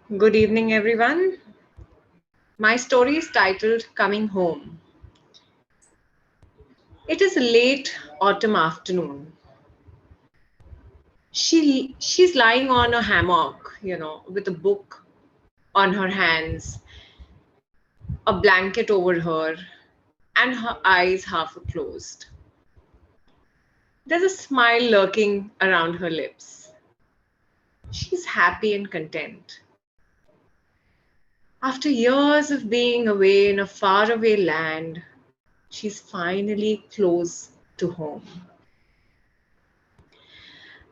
Good evening, everyone. My story is titled Coming Home. It is a late autumn afternoon. She's lying on a hammock, with a book on her hands, a blanket over her, and her eyes half closed. There's a smile lurking around her lips. She's happy and content. After years of being away in a faraway land, she's finally close to home.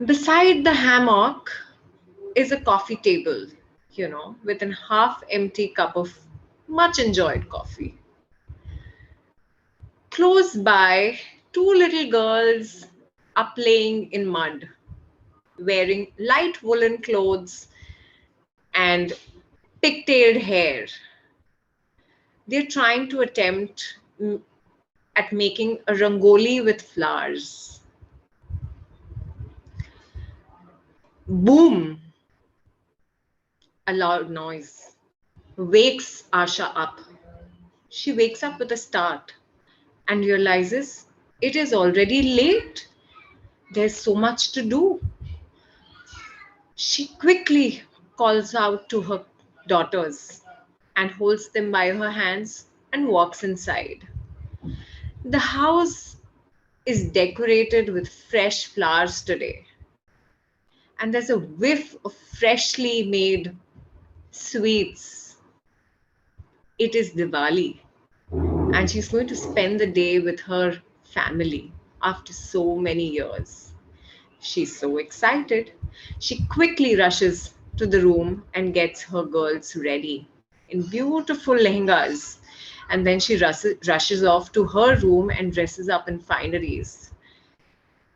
Beside the hammock is a coffee table, with a half empty cup of much enjoyed coffee. Close by, two little girls are playing in mud, wearing light woolen clothes and pigtailed hair. They're trying to attempt at making a rangoli with flowers. Boom! A loud noise wakes Asha up. She wakes up with a start and realizes it is already late. There's so much to do. She quickly calls out to her daughters and holds them by her hands and walks inside. The house is decorated with fresh flowers today, and there's a whiff of freshly made sweets. It is Diwali, and she's going to spend the day with her family after so many years. She's so excited. She quickly rushes to the room and gets her girls ready in beautiful lehengas. And then she rushes off to her room and dresses up in fineries.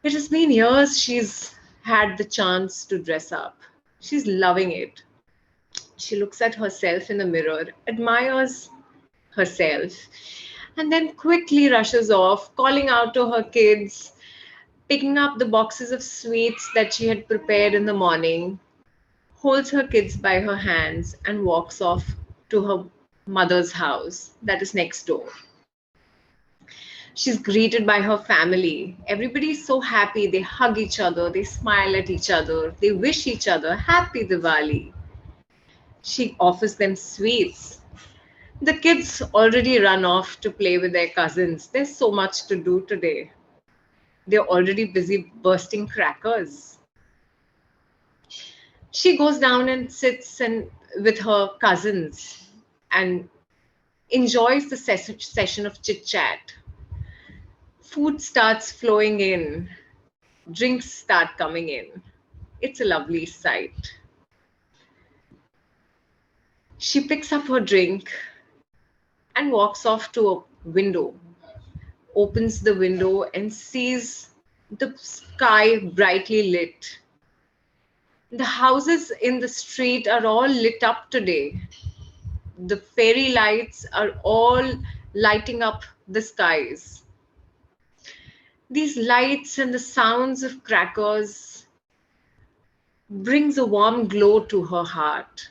It has been years she's had the chance to dress up. She's loving it. She looks at herself in the mirror, admires herself, and then quickly rushes off, calling out to her kids, picking up the boxes of sweets that she had prepared in the morning, holds her kids by her hands, and walks off to her mother's house that is next door. She's greeted by her family. Everybody's so happy. They hug each other, they smile at each other, they wish each other Happy Diwali. She offers them sweets. The kids already run off to play with their cousins. There's so much to do today. They're already busy bursting crackers. She goes down and sits and with her cousins and enjoys the session of chit chat. Food starts flowing in, drinks start coming in. It's a lovely sight. She picks up her drink and walks off to a window, opens the window and sees the sky brightly lit. The houses in the street are all lit up today. The fairy lights are all lighting up the skies. These lights and the sounds of crackers brings a warm glow to her heart.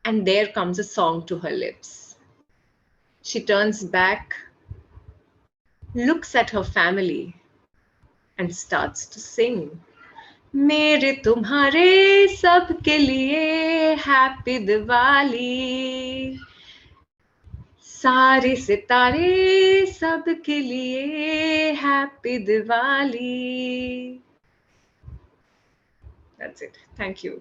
And there comes a song to her lips. She turns back, looks at her family, and starts to sing. मेरे तुम्हारे सबके लिए happy Diwali सारे सितारे सबके लिए happy Diwali. That's it. Thank you.